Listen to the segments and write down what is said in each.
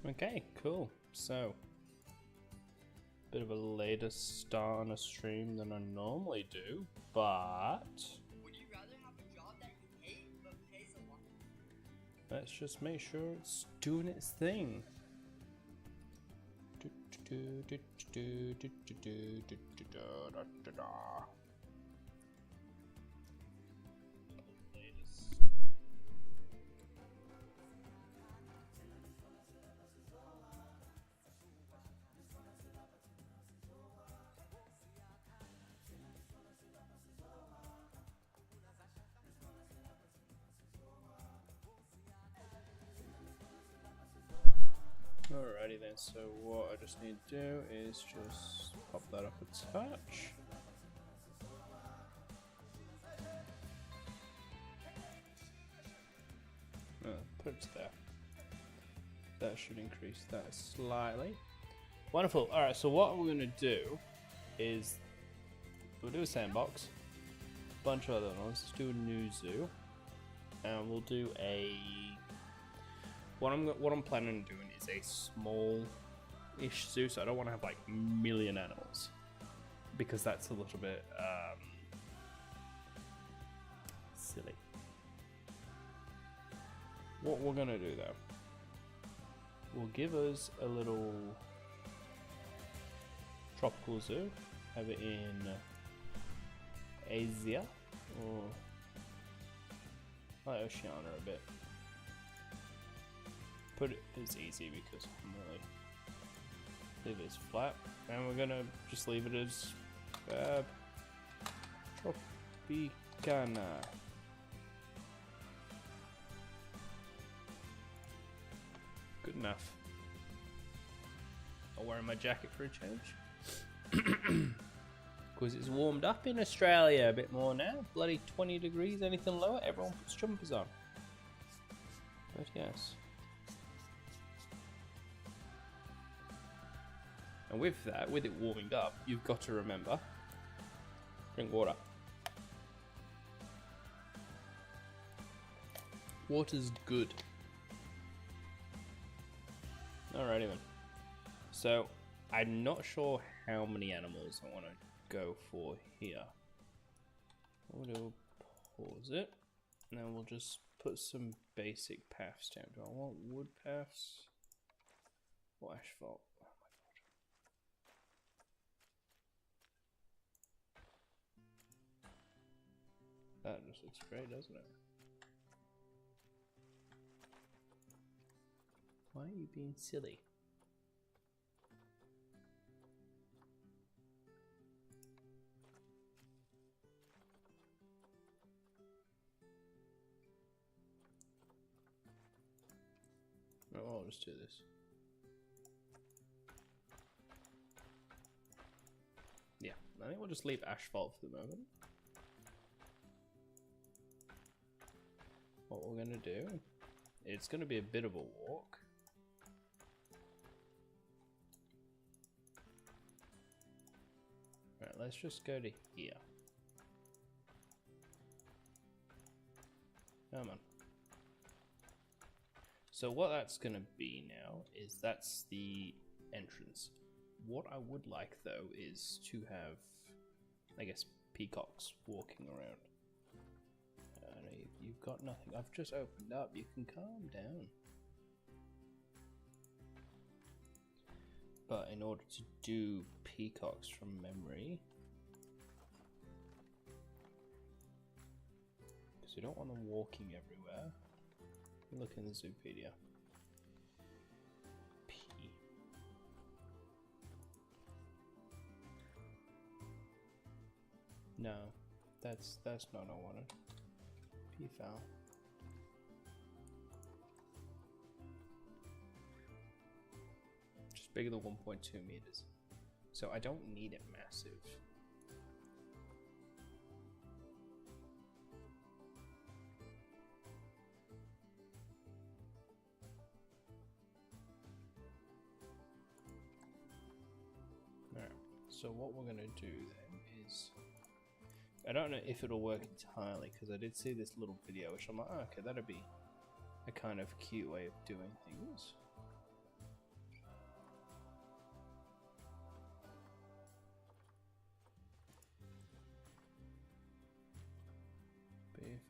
Okay, cool. So, bit of a later start on a stream than I normally do, but Would you rather have a job that you hate but pays a lot? let's just make sure it's doing its thing. Alrighty then, so what I just need to do is just pop that up a touch. Put it there. That should increase that slightly. Wonderful. Alright, so what we're going to do is we'll do a sandbox, bunch of other ones. Let's do a new zoo, and we'll do a. What I'm planning on doing is a small-ish zoo, so I don't want to have like a million animals, because that's a little bit silly. What we're gonna do though, will give us a little tropical zoo. Have it in Asia or like Oceania a bit. Put it as easy because I'm really leave it as flat, and we're gonna just leave it as Tropicana. Good enough. I'm wearing my jacket for a change because it's warmed up in Australia a bit more now. Bloody 20 degrees. Anything lower, everyone puts jumpers on. But yes. And with that, with it warming up, you've got to remember, drink water. Water's good. Alrighty then. So, I'm not sure how many animals I want to go for here. We'll pause it, and then we'll just put some basic paths down. Do I want wood paths or asphalt? That just looks great, doesn't it? Why are you being silly? Oh, I'll just do this. Yeah, I think we'll just leave asphalt for the moment. What we're gonna do, it's gonna be a bit of a walk. Right, let's just go to here. Come on. So what that's gonna be now is that's the entrance. What I would like though is to have, I guess, peacocks walking around. You've got nothing. I've just opened up. You can calm down. But in order to do peacocks from memory, because you don't want them walking everywhere, look in the Zoopedia. P. No, that's not what I wanted. Foul. Just bigger than 1.2 meters. So I don't need it massive. Alright, so what we're gonna do then is, I don't know if it'll work entirely, because I did see this little video which I'm like, oh, okay, that'd be a kind of cute way of doing things.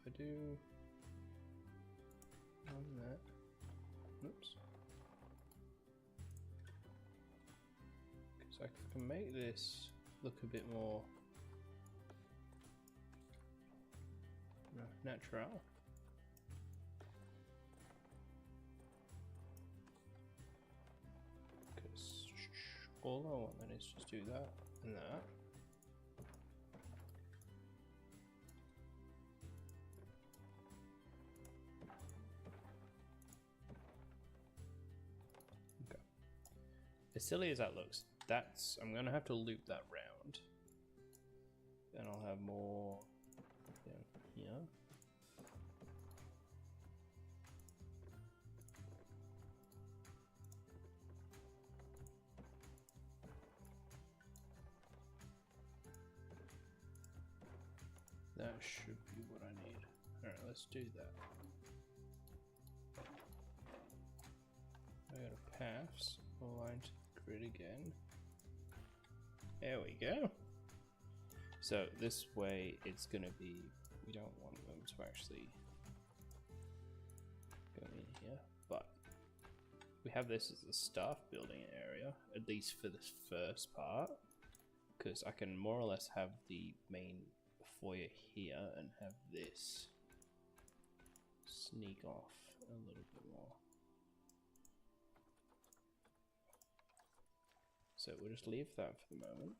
I do on that, oops, because I can make this look a bit more natural. Because all I want then is just do that and that. Okay. As silly as that looks, I'm gonna have to loop that round. Then I'll have more down here. That should be what I need. Alright, let's do that. I got a paths aligned to the grid again. There we go. So this way it's gonna be, we don't want them to actually go in here, but we have this as a staff building area, at least for this first part, because I can more or less have the main foyer here and have this sneak off a little bit more. So we'll just leave that for the moment.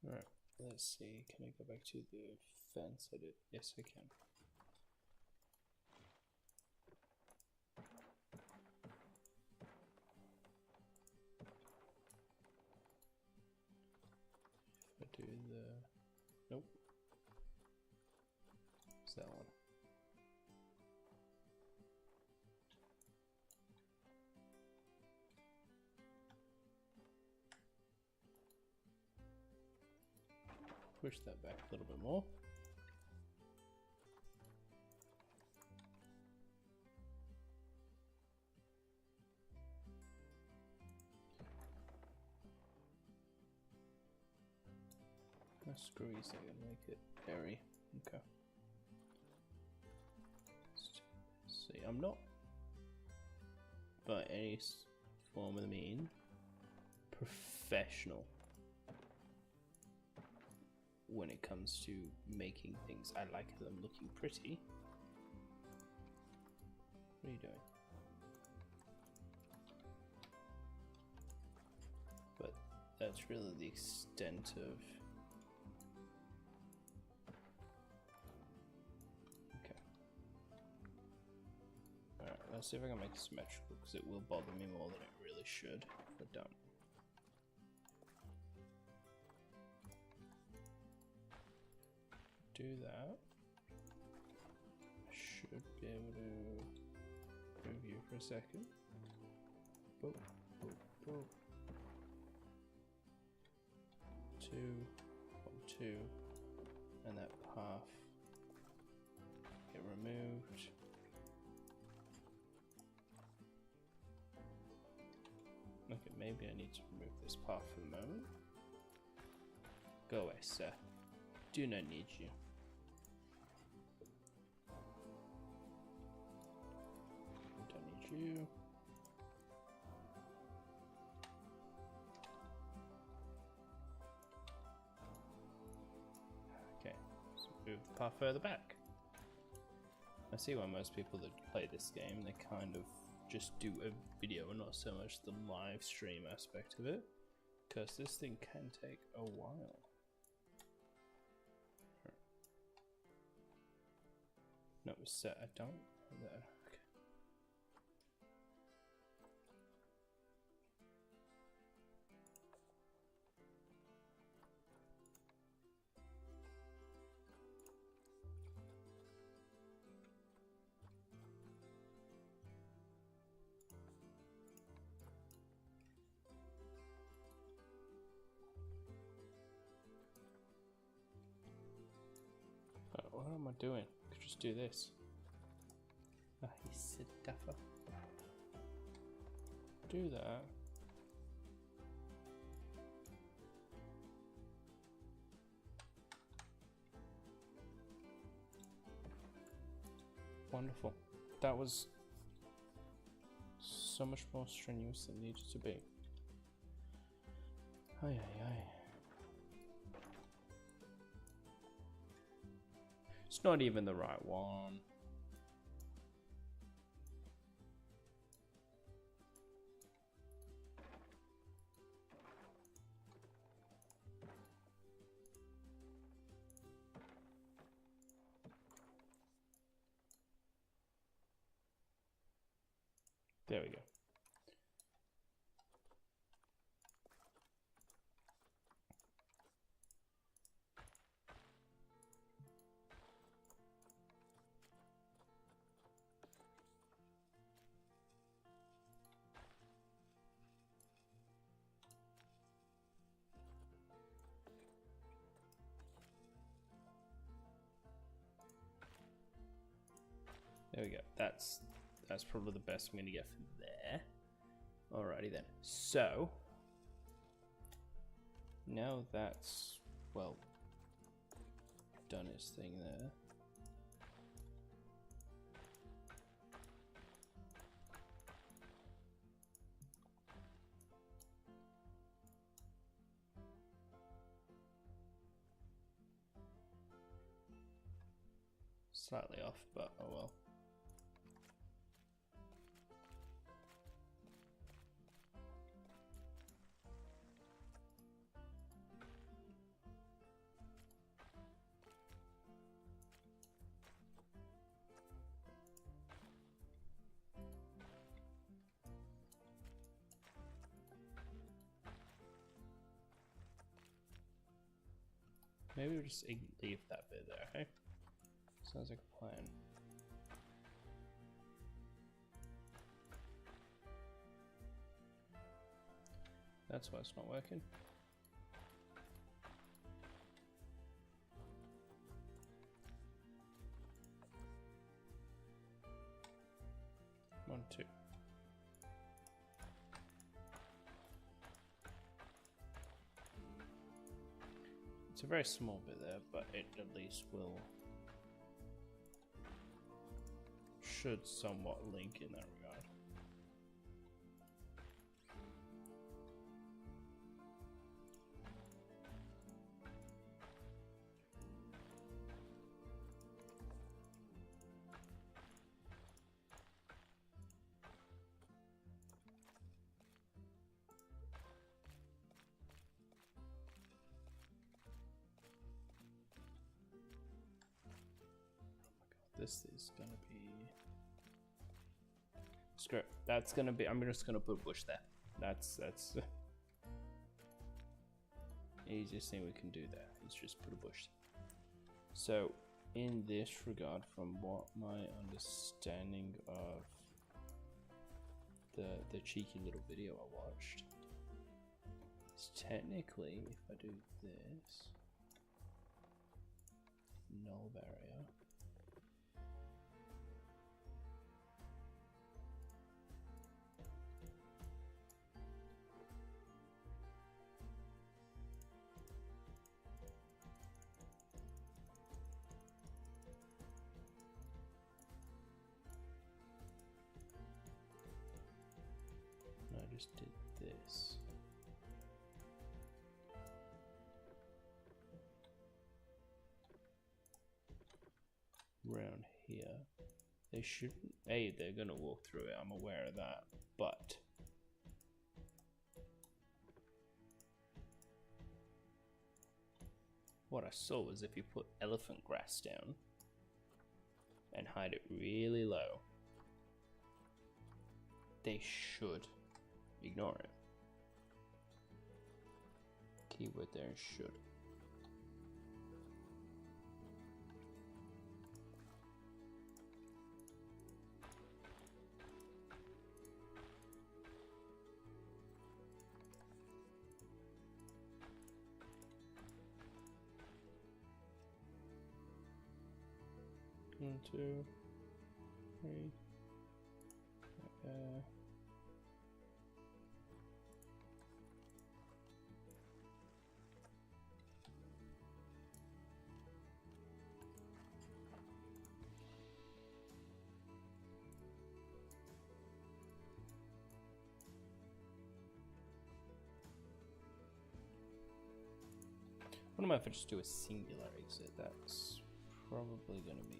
Alright, let's see, can I go back to the fence edit? Yes, I can. If I do the, nope, it's that one. Push that back a little bit more. Squeeze that and make it very okay. See, I'm not by any form of the mean professional when it comes to making things. I like them looking pretty. What are you doing? But that's really the extent of. Let's see if I can make it symmetrical, because it will bother me more than it really should if I don't. Do that. I should be able to move you for a second. Boop, boop, boop. 2, 1, 2, and that path get removed. Okay, maybe I need to remove this path for the moment. Go away, sir. Do not need you. Don't need you. Okay, so move the path further back. I see why most people that play this game, they kind of just do a video and not so much the live stream aspect of it, because this thing can take a while. No, it was set. I don't. There. Okay. What am I doing? just do this. Ah, you silly duffer. Do that. Wonderful. That was so much more strenuous than it needed to be. Ay, ay, ay. It's not even the right one. There we go. There we go. That's probably the best I'm gonna get from there. Alrighty then. So now that's well done its thing there. Slightly off, but oh well. Maybe we'll just leave that bit there, hey? Sounds like a plan. That's why it's not working. One, two. It's a very small bit there, but it at least will should somewhat link in that regard. This is gonna be screw it. That's gonna be. I'm just gonna put a bush there. That's easiest thing we can do there is just put a bush. So in this regard, from what my understanding of the cheeky little video I watched, is technically if I do this null barrier. Just did this. Around here. They shouldn't. Hey, they're gonna walk through it, I'm aware of that. But what I saw was if you put elephant grass down and hide it really low, they should ignore it. Keyword there is should. 1, 2, 3. What am I if I just do a singular exit? That's probably going to be.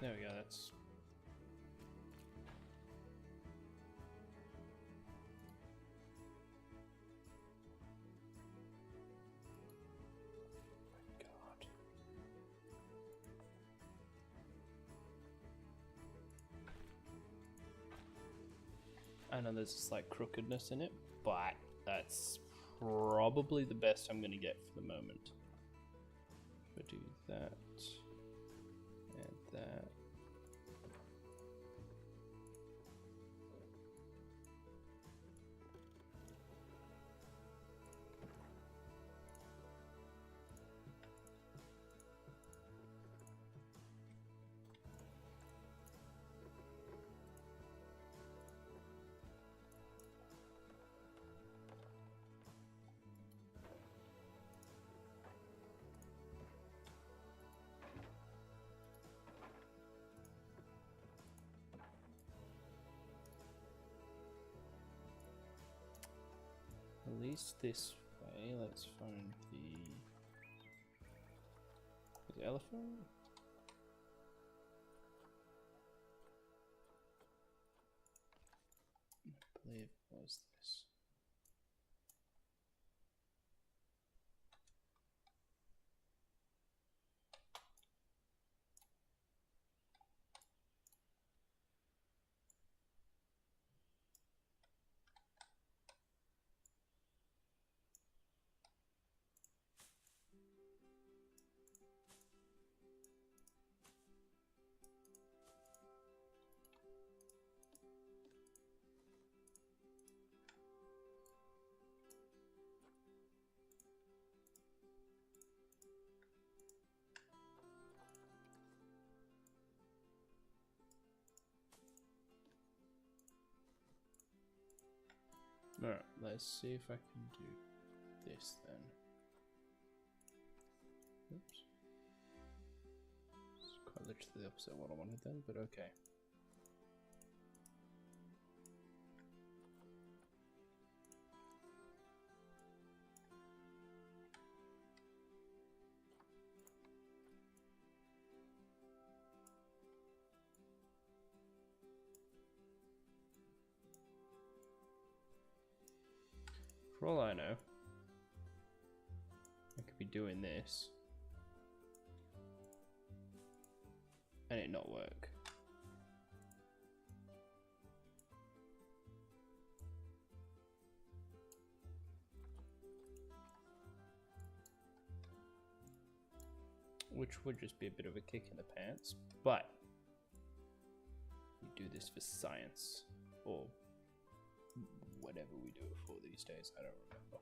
There we go, that's... God. I know there's a slight crookedness in it, but that's probably the best I'm going to get for the moment. If I do that... and that. At least this way, let's find the elephant. I believe it was this. Alright, let's see if I can do this then. Oops. It's quite literally the opposite of what I wanted then, but okay. For all I know, I could be doing this and it not work. Which would just be a bit of a kick in the pants, but we do this for science, or whatever we do it for these days, I don't remember.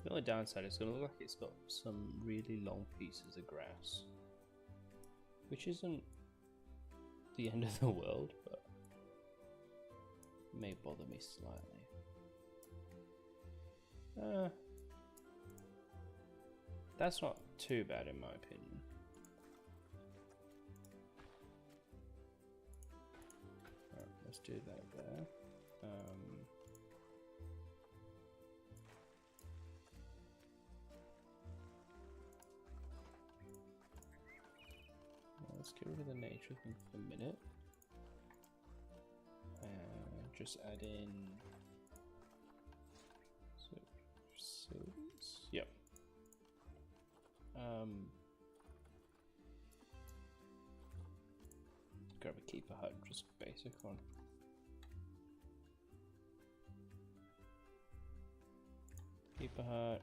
The only downside is going to look like it's got some really long pieces of grass, which isn't the end of the world, but may bother me slightly. That's not too bad in my opinion. Alright, let's do that there. let's get rid of the nature thing for a minute. And just add in facilities. Yep. Grab a keeper hut, just basic one. Keeper hut.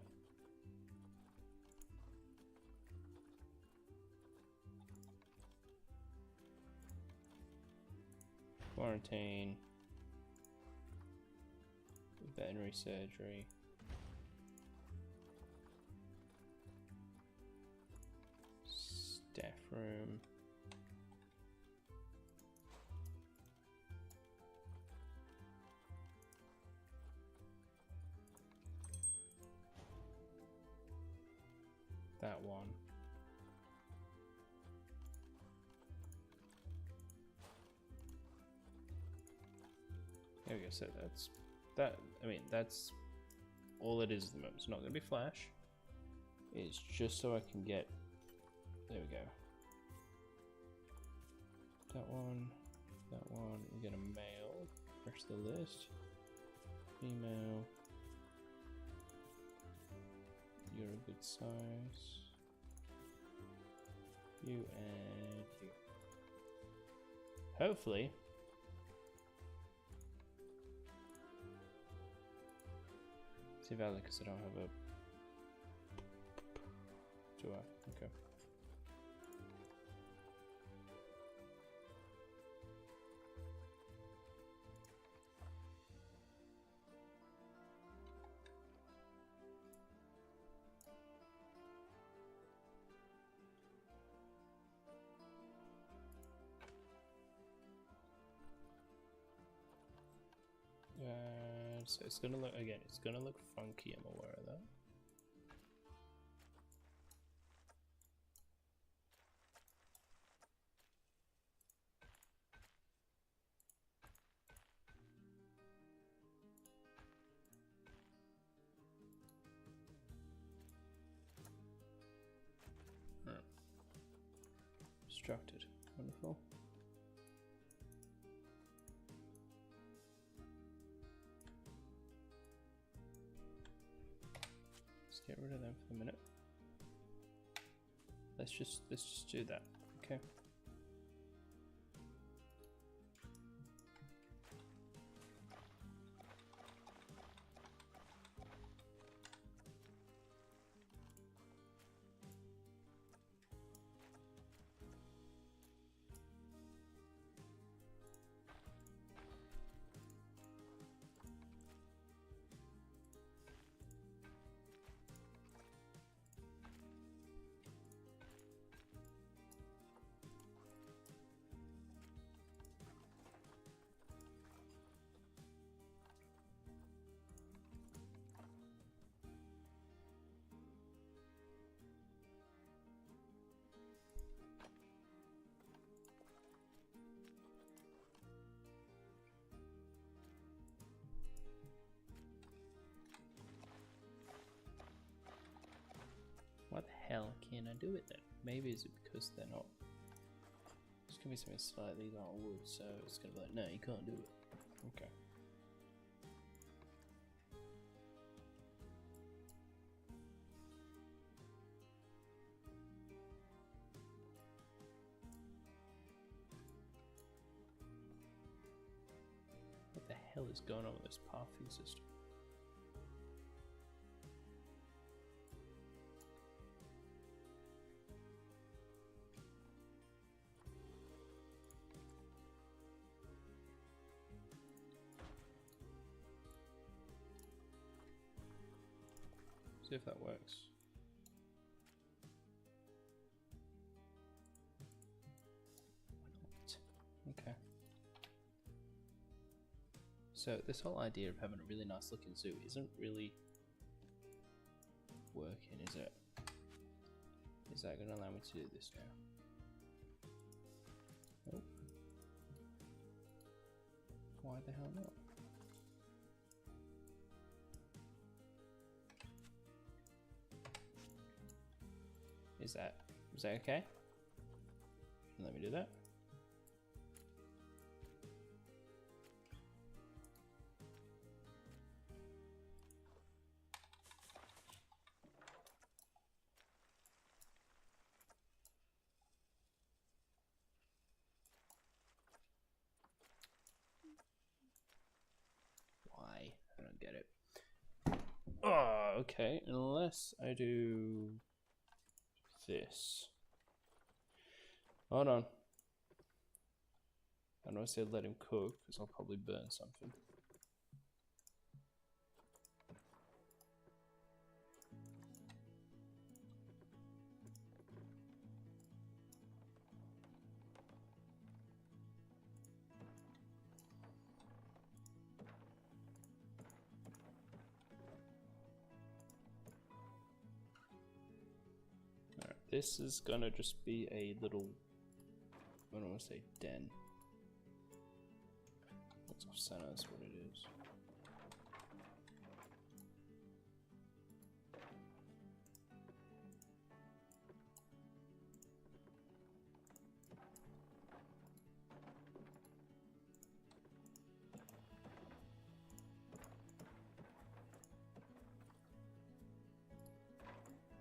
Quarantine. Veterinary surgery. Staff room. That one. There we go. So that's that. I mean, that's all it is at the moment. It's not going to be Flash. It's just so I can get. There we go. That one. That one. We get a male. Refresh the list. Female. You're a good size. You and you. Hopefully. See valid because I don't have a. Do I? Okay. So it's gonna look again. It's gonna look funky. I'm aware of that. Constructed. Wonderful. Let's get rid of them for a minute. Let's just do that. Okay. What the hell can I do with it? Maybe is it because they're not. It's gonna be something slightly not wood, so it's gonna be like, no, you can't do it. Okay. What the hell is going on with this pathing system? See if that works. Why not? Okay. So this whole idea of having a really nice looking zoo isn't really working, is it? Is that going to allow me to do this now? Nope. Why the hell not? Is that okay? Let me do that. Why? I don't get it. Oh, okay. Unless I do this. Hold on. I don't know if I said let him cook, because I'll probably burn something. Alright, this is gonna just be a little, I don't want to say den. It's off center, that's what it is.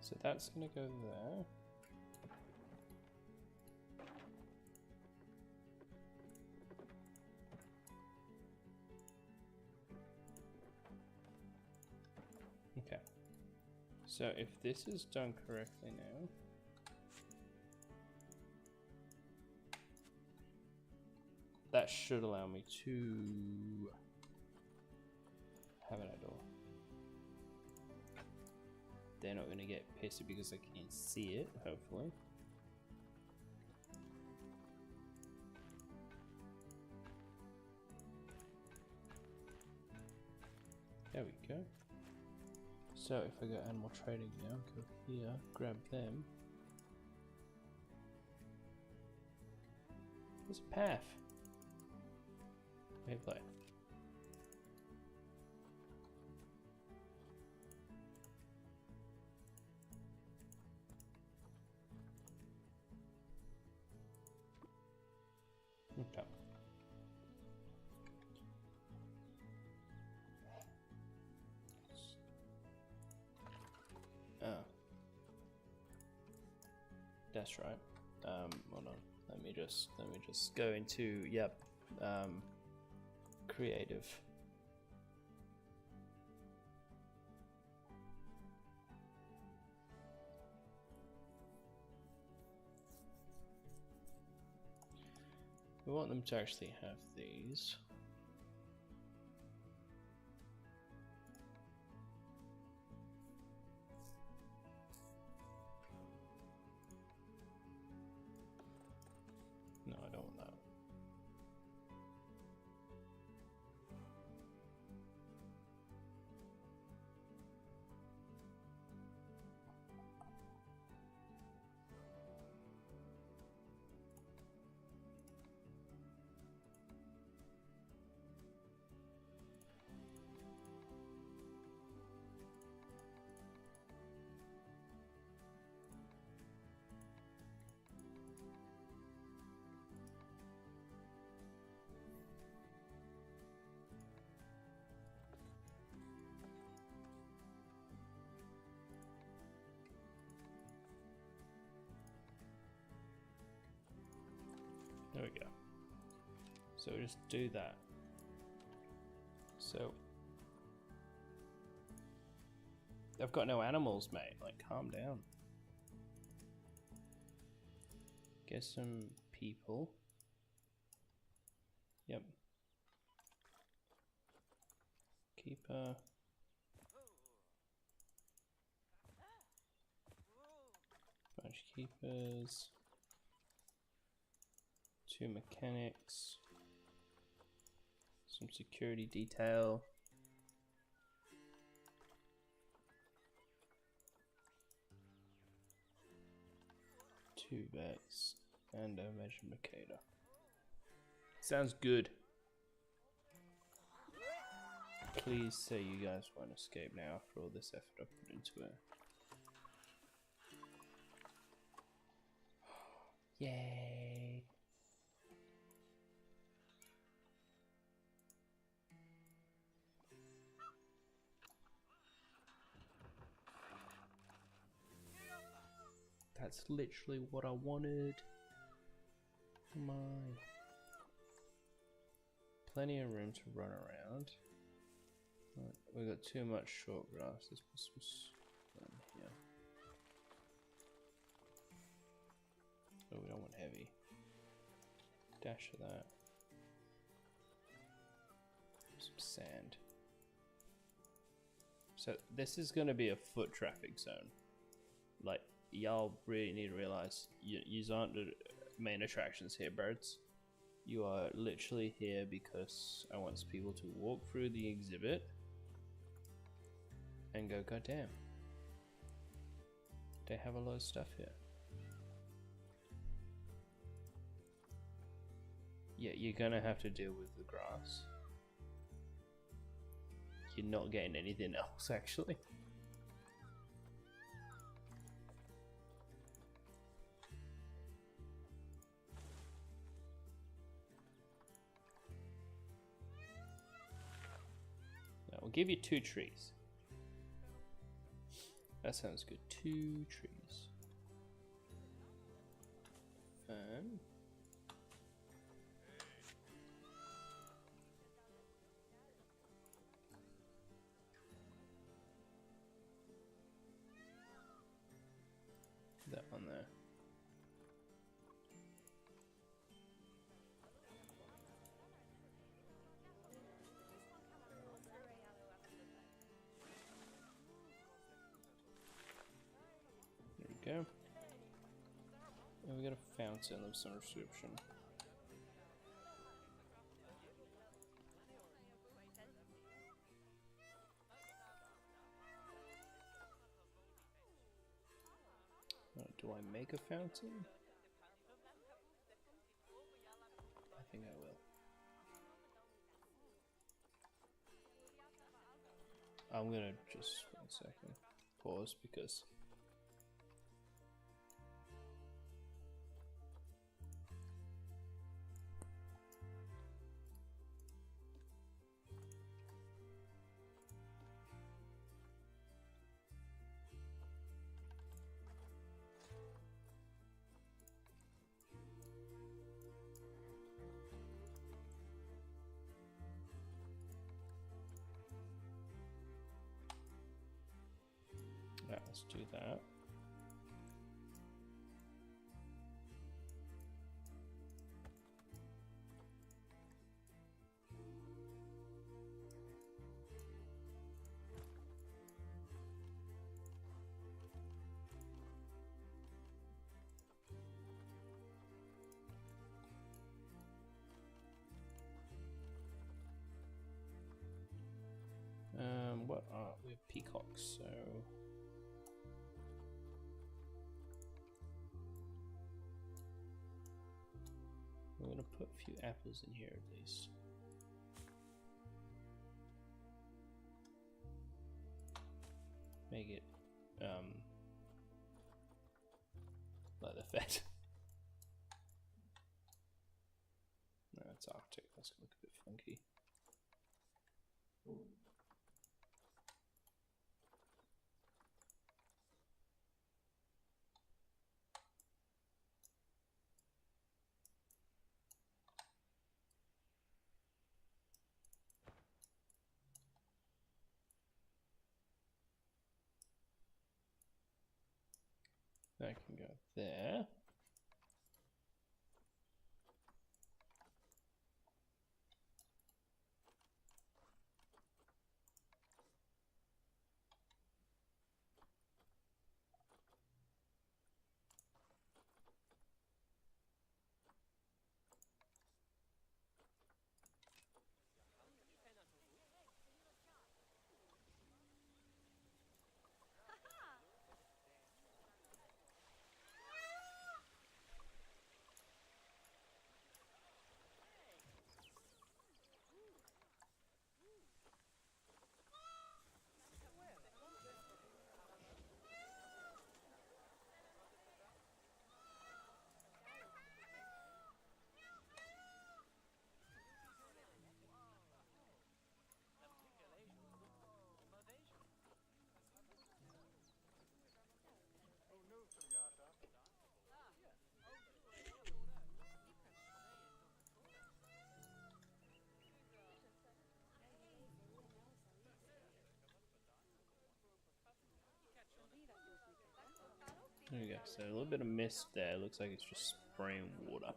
So that's gonna go there. Okay. So if this is done correctly now, that should allow me to have an outdoor. They're not gonna get pissy because they can see it, hopefully. There we go. So if I go animal trading now, go here, grab them. There's a path. Okay, play. Okay. Oh. That's right. Hold on. Let me just go into, yep, creative. We want them to actually have these. No, I don't want that. There we go. So we just do that. So I've got no animals, mate. Like, calm down. Get some people. Yep. Keeper. Bunch of keepers. 2 mechanics. Some security detail. 2 vets. And a measured Mercator. Sounds good. Please say you guys won't escape now after all this effort I put into it. Yay. That's literally what I wanted. Come on. Plenty of room to run around. Right, we got too much short grass. Let's put some stone here. Oh, we don't want heavy. Dash of that. Some sand. So this is going to be a foot traffic zone. Like, y'all really need to realize you aren't the main attractions here, birds. You are literally here because I want people to walk through the exhibit and go, goddamn, they have a lot of stuff here. Yeah, you're gonna have to deal with the grass. You're not getting anything else, actually. Now, we'll give you 2 trees. That sounds good. 2 trees. Fun. That one there. There we go. And we got a fountain of some description. Do I make a fountain? I think I will. I'm gonna just 1 second pause because let's do that. What are we have peacocks, so we're gonna put a few apples in here at least. Make it like the fed. No, it's Arctic, that's gonna look a bit funky. That can go there. There we go. So a little bit of mist there. Looks like it's just spraying water.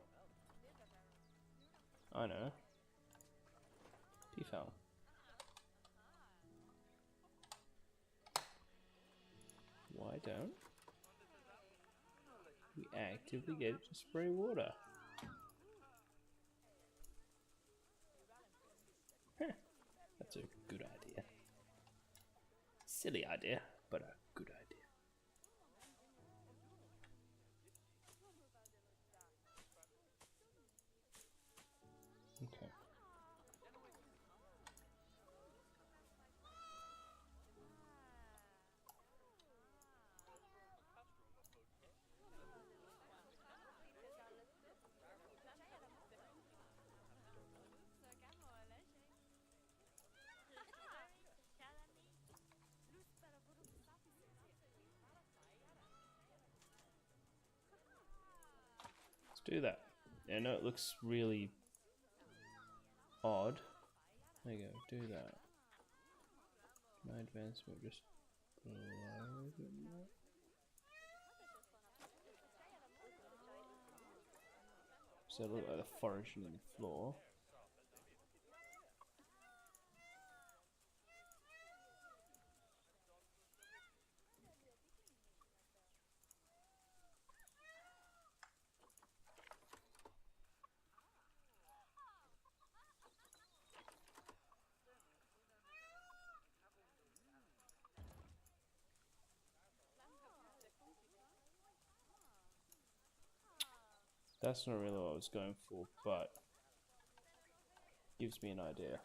I know. Defal. Why don't we actively get it to spray water? Huh. That's a good idea. Silly idea, but a good idea. Okay. Let's do that. I know it looks really odd. There you go, do that. My advancement just below it now. So it looks like the foraging in the floor. That's not really what I was going for, but gives me an idea.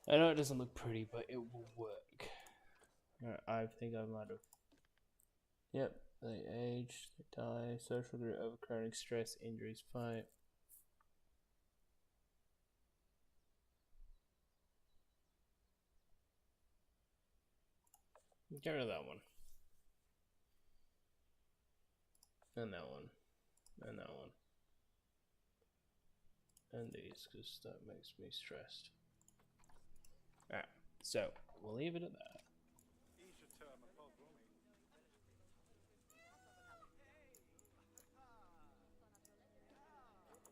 I know it doesn't look pretty, but it will work. Alright, I think I might have. Yep, they age, they die, social group, overcrowding, stress, injuries, fight. Get rid of that one. And that one. And that one. And these, because that makes me stressed. Alright, so we'll leave it at that.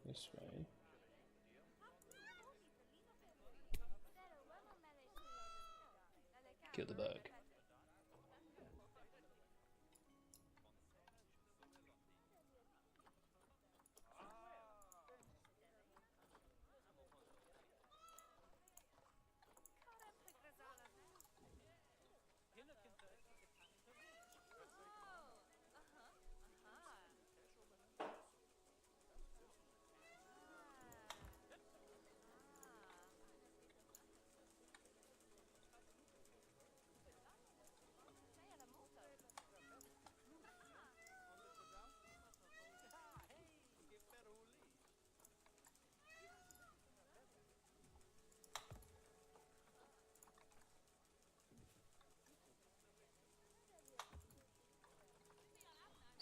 This way. Kill the bug.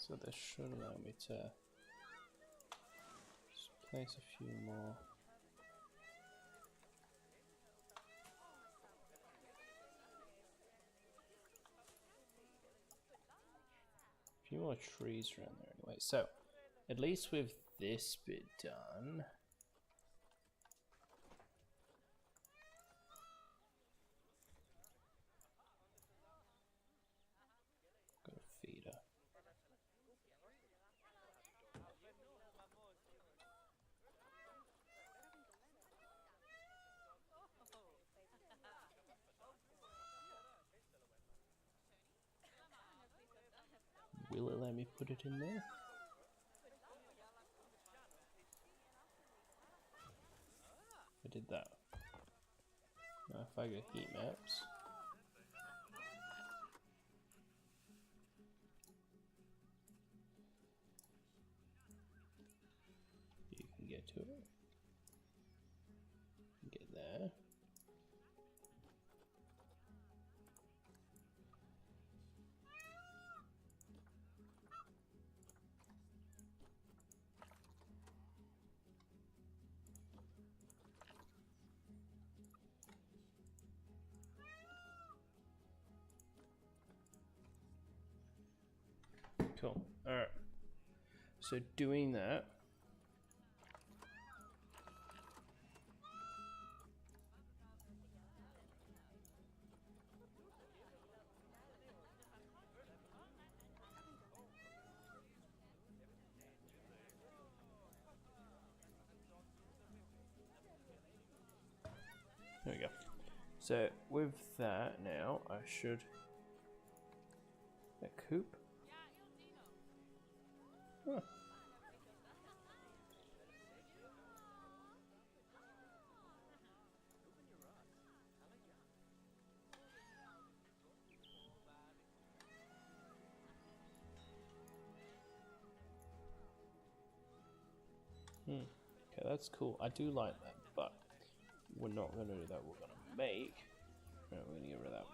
So this should allow me to just place a few more. A few more trees around there anyway. So at least with this bit done, Will it let me put it in there? I did that. Now if I go heat maps, you can get to it. Get there. Cool. Alright. So doing that. There we go. So with that now, I should... A coop? Huh. Okay, that's cool. I do like that, but we're not going to do that. We're going to make... No, we're going to get rid of that.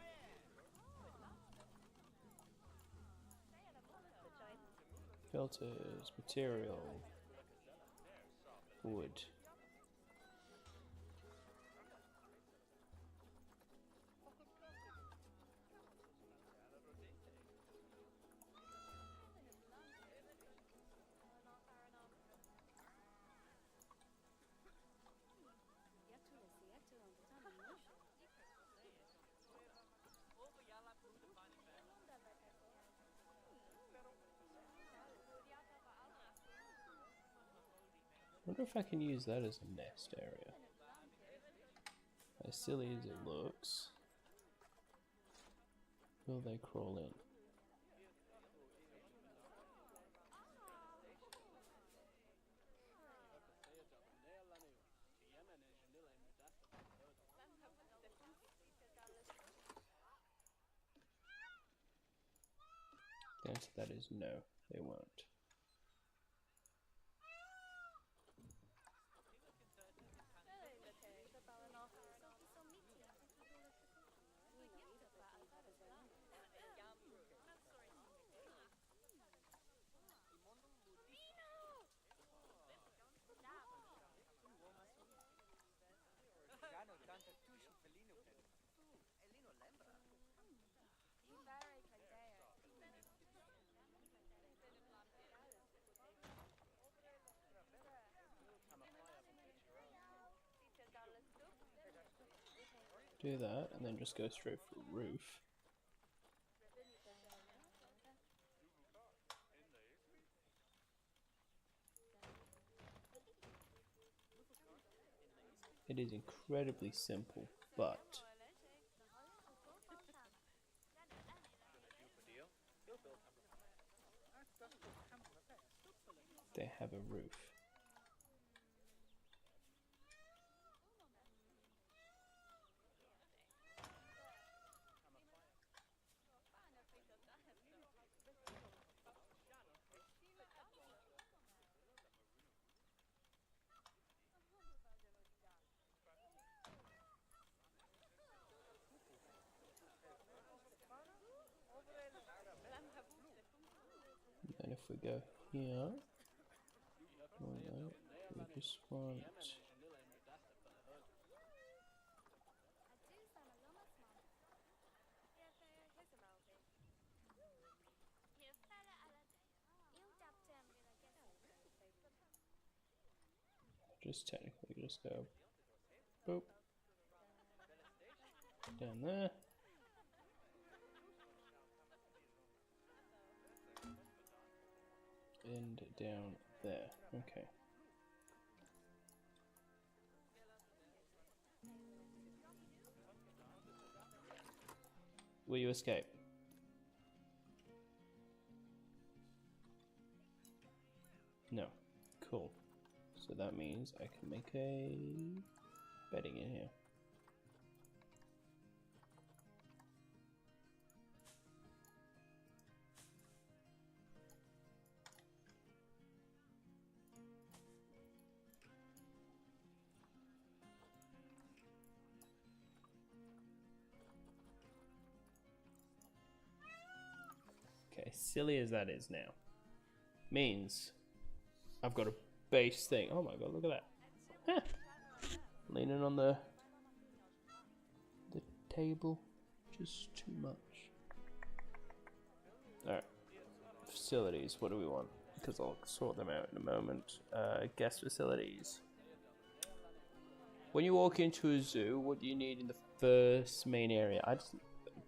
Filters, material, wood. I wonder if I can use that as a nest area. As silly as it looks, will they crawl in? The answer to that is no, they won't. Do that, and then just go straight for roof. It is incredibly simple, but they have a roof. And if we go here, we just want just technically just go boop down there. And down there. Okay. Will you escape? No. Cool. So that means I can make a bedding in here. Okay, silly as that is now, means I've got a base thing. Oh my god, look at that. Huh. Leaning on the table, just too much. Alright, facilities, what do we want? Because I'll sort them out in a moment. Guest facilities. When you walk into a zoo, what do you need in the first main area? I just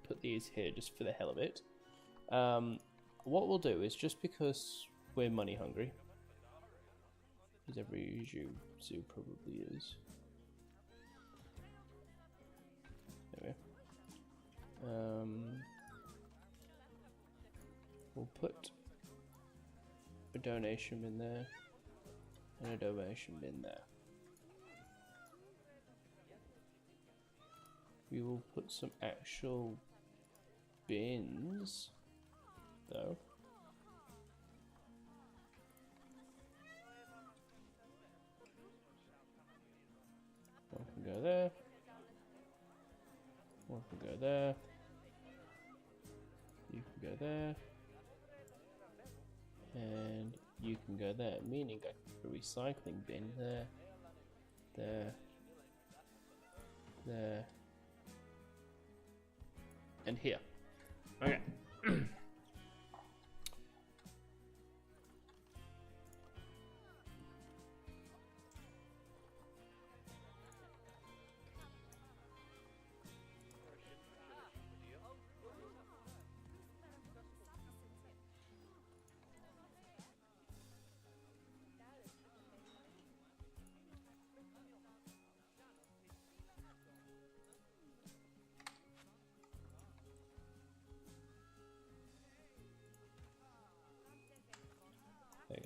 put these here just for the hell of it. What we'll do is, just because we're money hungry, as every zoo probably is. There we go. We'll put a donation bin there and a donation bin there. We will put some actual bins though. One can go there. One can go there. You can go there. And you can go there, meaning I can put a recycling bin there, there, there, and here. Okay.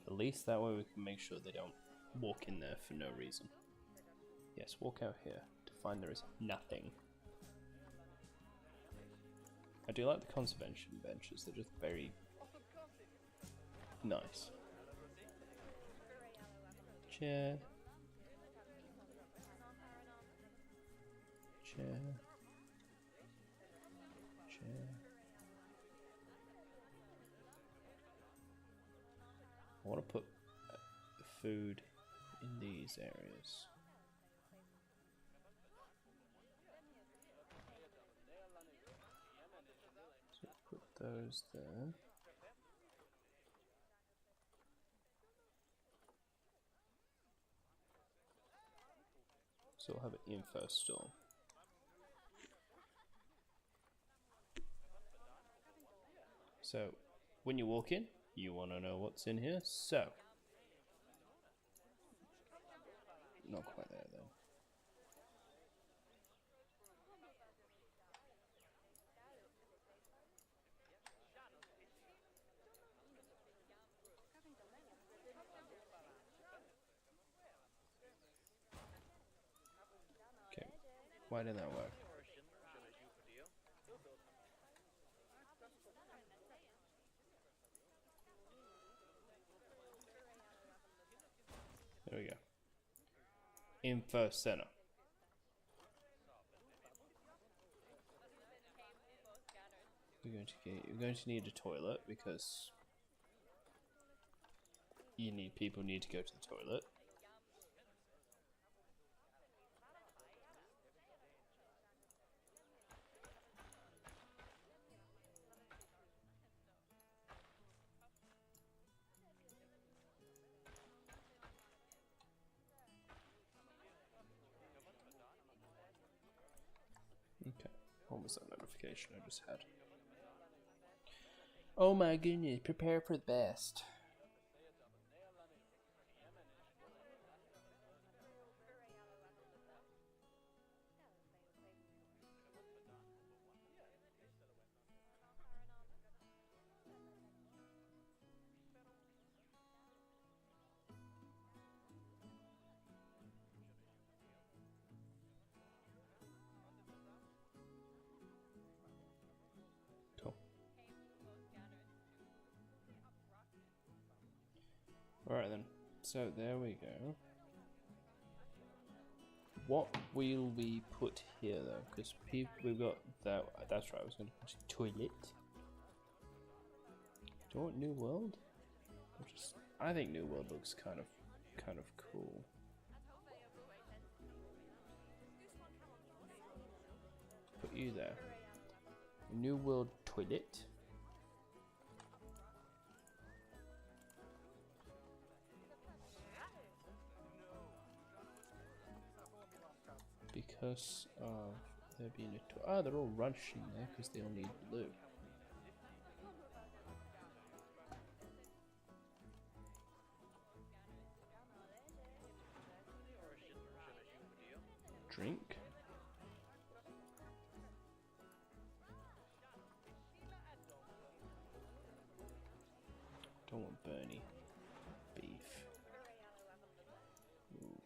At least that way we can make sure they don't walk in there for no reason. Yes, walk out here to find there is nothing. I do like the conservation benches, they're just very nice. Chair. Chair. Chair. I want to put food in these areas. So put those there. So we'll have an info store. So when you walk in, you want to know what's in here. So not quite there though. Okay, why didn't that work? There we go. Info center. You're going to need a toilet because people need to go to the toilet. Okay, what was that notification I just had? Oh my goodness, prepare for the best. Alright then. So there we go. What will we put here though? Because we've got that. That's right. I was going to put a toilet. Do you want New World? I think New World looks kind of cool. Put you there. New World toilet. Because of there being a they're all rushing there because they all need blue. Drink. Don't want Bernie. Beef. Ooh,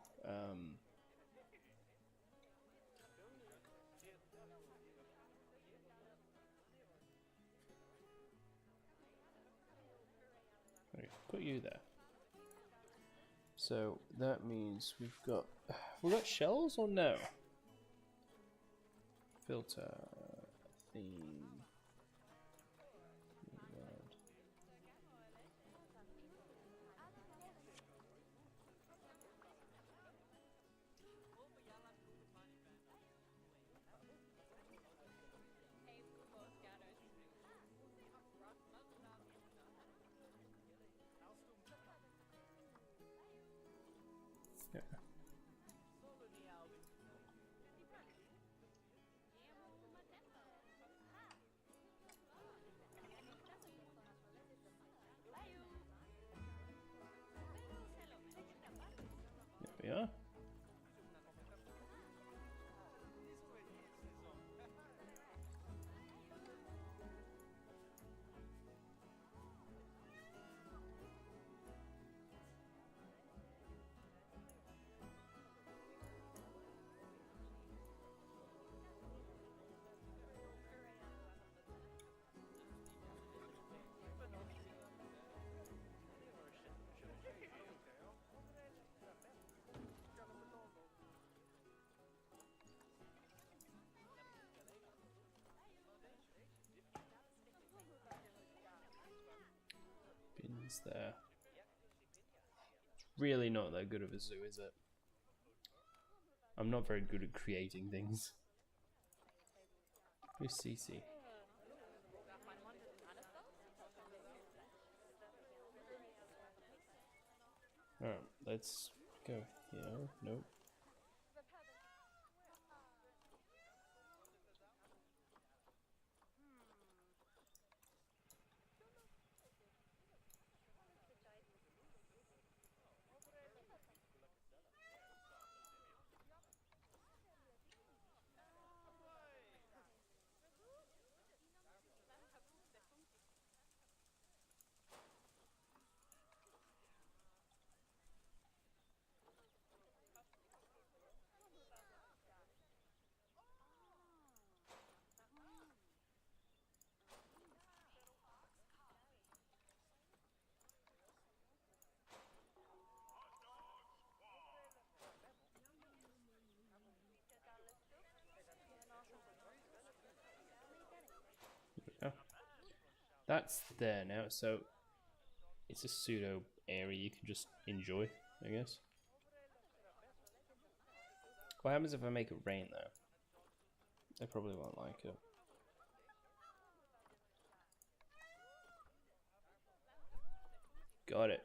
okay, put you there. So that means we've got shells or no? Filter theme. Yeah. There we are. Bins there. It's really not that good of a zoo, is it? I'm not very good at creating things. Who's Cece? Alright, let's go here. Nope. Oh. That's there now, so it's a pseudo area you can just enjoy, I guess. What happens if I make it rain though? They probably won't like it. Got it.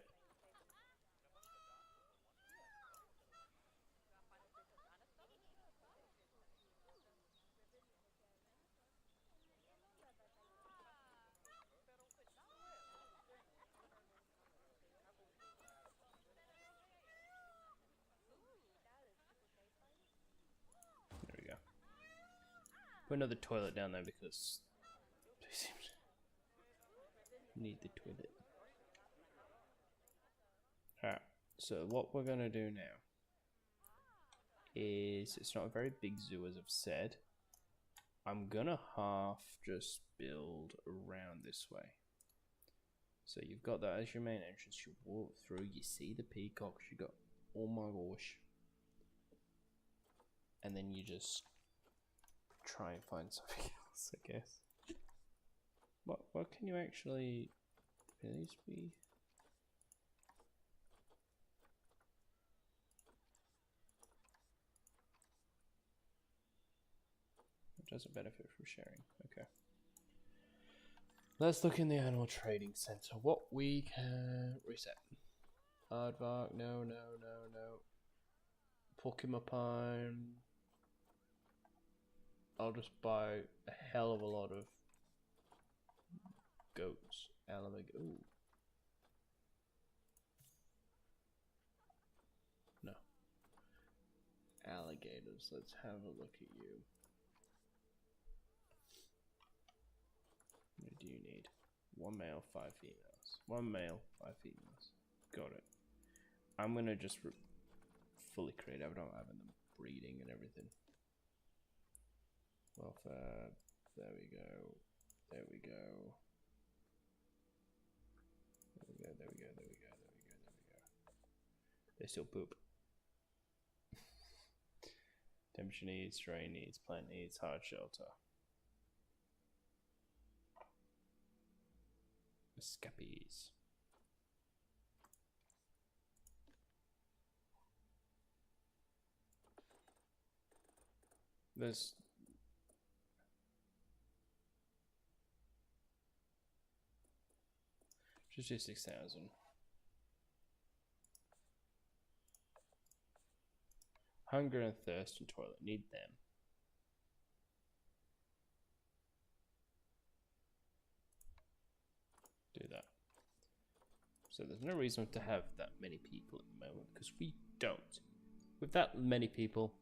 There we go. Put another toilet down there because they seem to need the toilet. Alright, so what we're gonna do now is, it's not a very big zoo as I've said. I'm gonna half just build around this way. So you've got that as your main entrance. You walk through, you see the peacocks. You go, oh my gosh. And then you just try and find something else, I guess. What can you actually release be? It doesn't benefit from sharing. Okay. Let's look in the animal trading center. What we can reset. Aardvark, no. Pokemon. I'll just buy a hell of a lot of goats. Ooh. No. Alligators. Let's have a look at you. What do you need? 1 male, 5 females. 1 male, 5 females. Got it. I'm gonna just fully create. I don't have them breeding and everything. Well, Fab. There we go. There we go. There we go. They still poop. Temperature needs, terrain needs, plant needs, hard shelter. Escapees. There's just do 6,000. Hunger and thirst and toilet. Need them. Do that. So there's no reason to have that many people at the moment, because we don't. With that many people,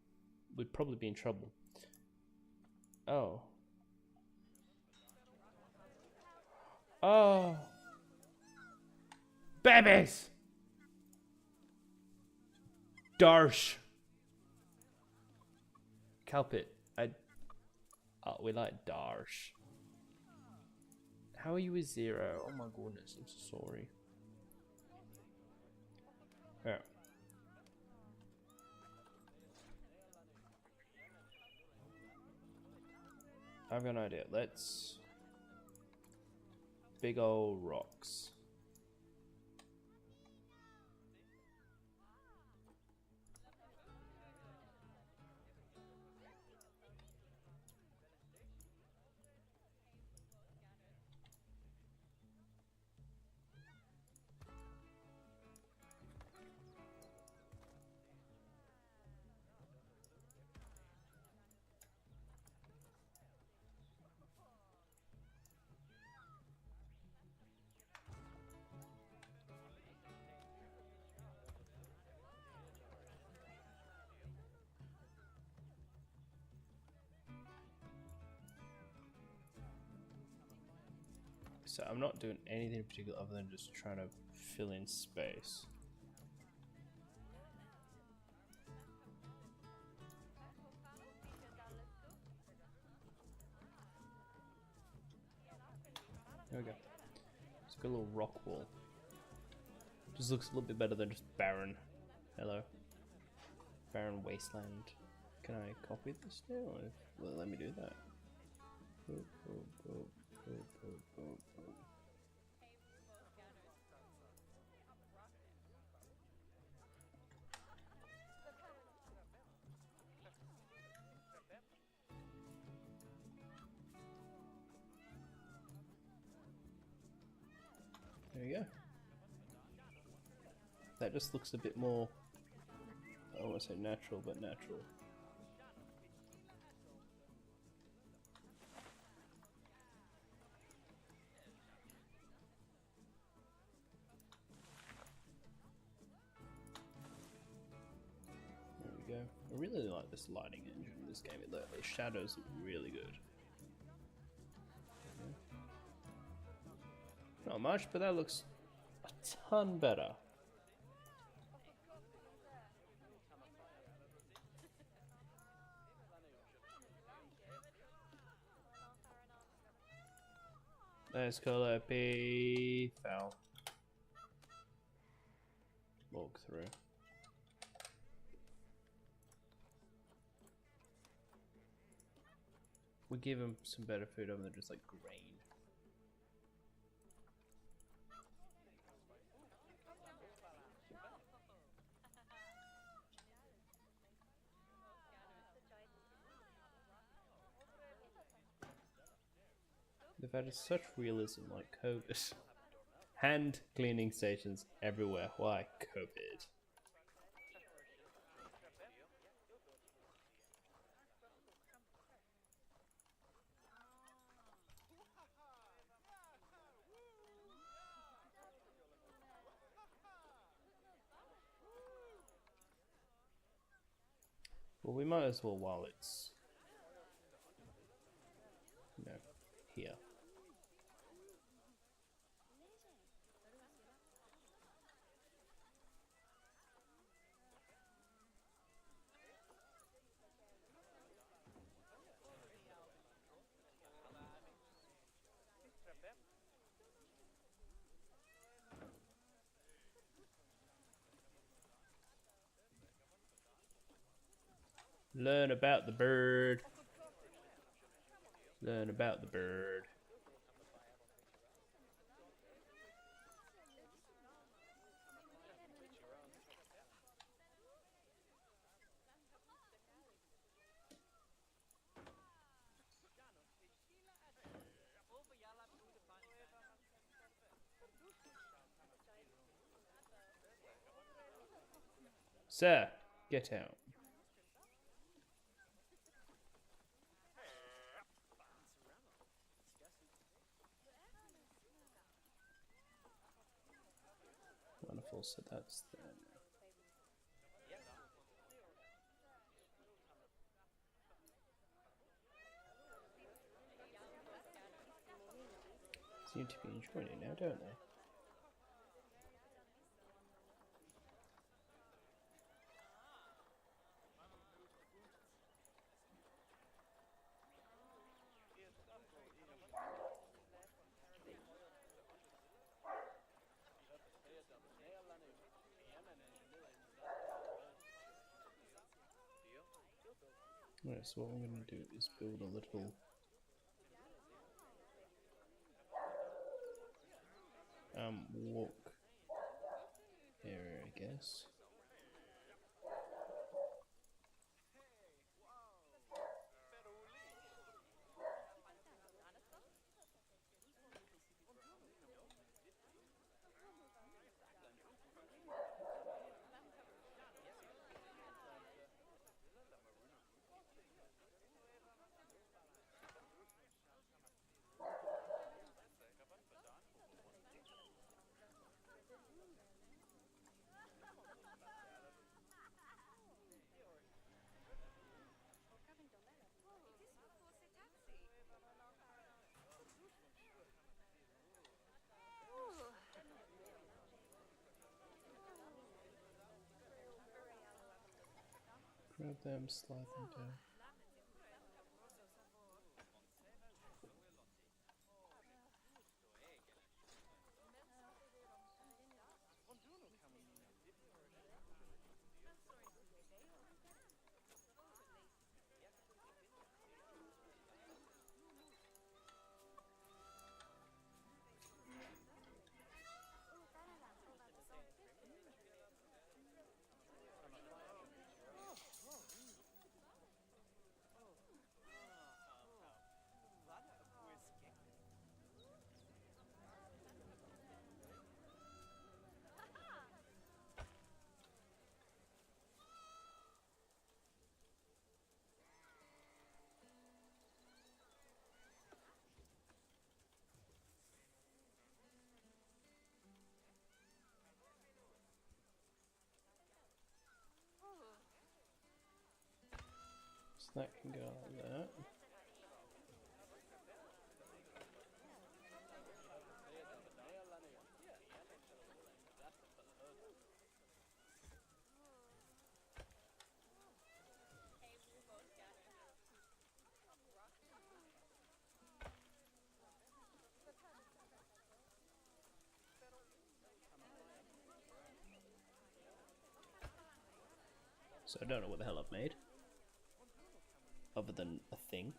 we'd probably be in trouble. Oh. Oh. Babies! Darsh. Calpit. We like Darsh. How are you a 0? Oh my goodness, I'm so sorry. Yeah. I've got an idea. Let's... Big old rocks. So I'm not doing anything in particular other than just trying to fill in space. There we go. It's like a little rock wall. Just looks a little bit better than just barren. Hello. Barren wasteland. Can I copy this now? Well, let me do that. Boop, boop, boop. There you go. That just looks a bit more, I don't want to say natural, but natural. Go. I really like this lighting engine in this game. The shadows look really good. Not much, but that looks a ton better. Let's call it P. Foul. Walk through. We give them some better food other than just like grain. They've added such realism like COVID. Hand cleaning stations everywhere. Why? COVID. Well, we might as well while it's, you know, here. Learn about the bird. Learn about the bird. Sir, get out. Wonderful, so that's there now. Seem to be enjoying it now, don't they? Right, so what I'm going to do is build a little walk area, I guess. Grab them, slide them down. So that can go like that. So I don't know what the hell I've made, other than a thing.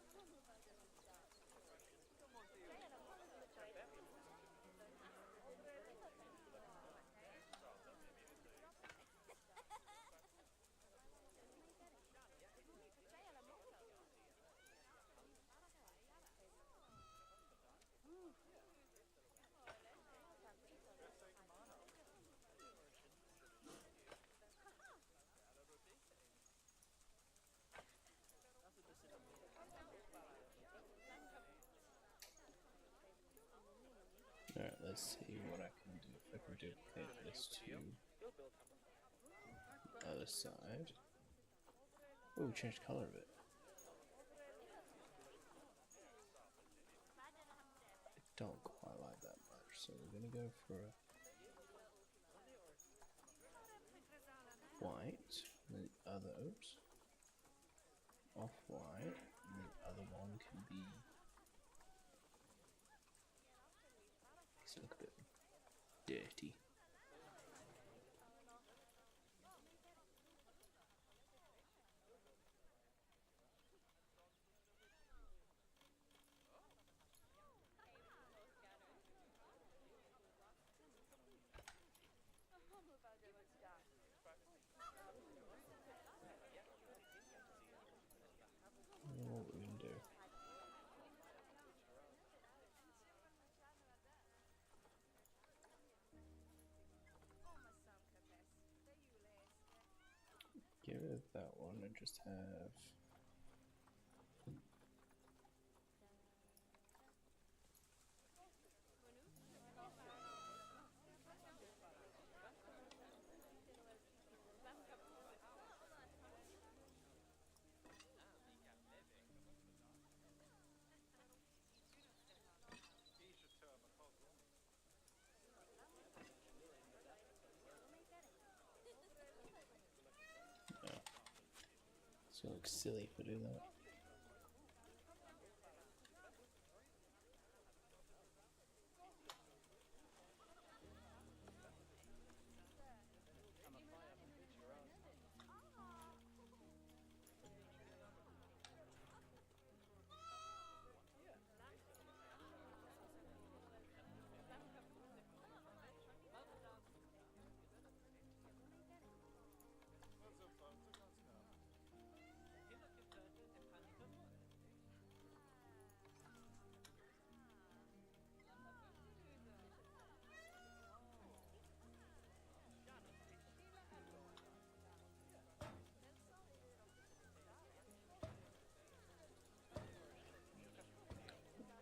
Alright, let's see what I can do. If I can duplicate this to the other side. Oh, change color of it. I don't quite like that much, so we're gonna go for a white, and the other, oops, off-white, and the other one can be, makes it look a bit dirty. What we're gonna do? Get rid of that one and just have. No. It's gonna look silly if I do that.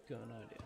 Got an idea.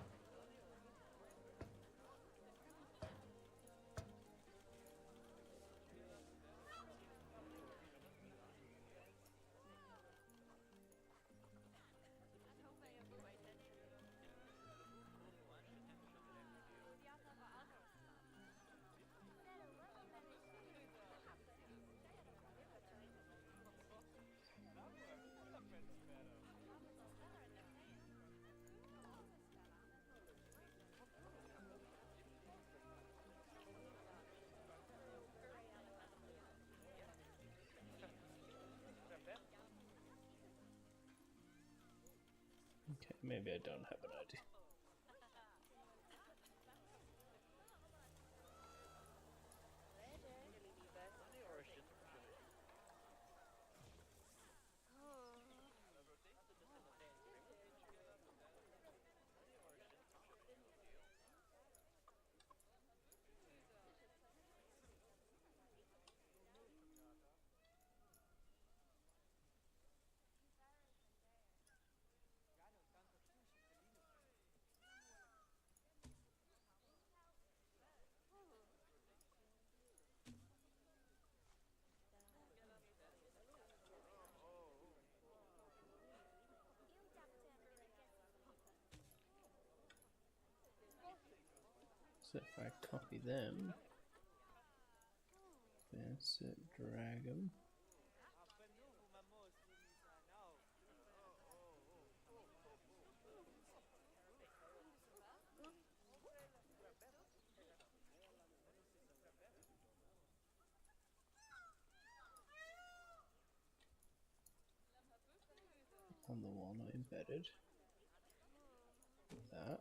Okay, maybe I don't have an idea. So if I copy them, that's it, drag them. embedded. That.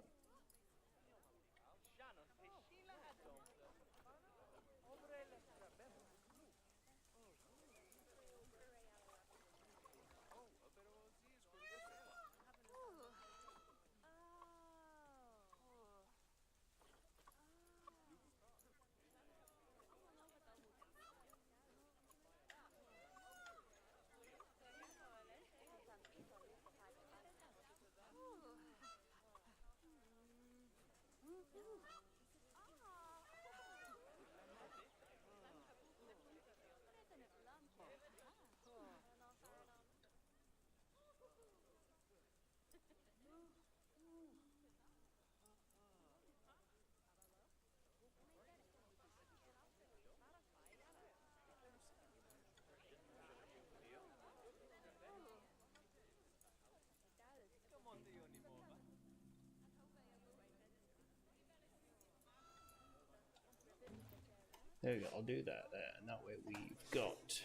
There we go, I'll do that there, and that way we've got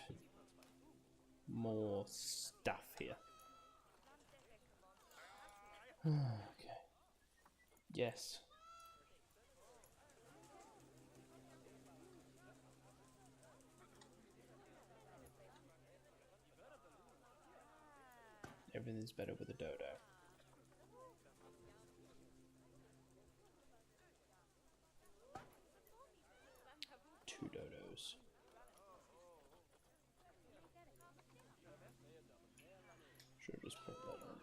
more stuff here. Okay. Yes. Everything's better with a dodo. 2 dodos. Should just put that on.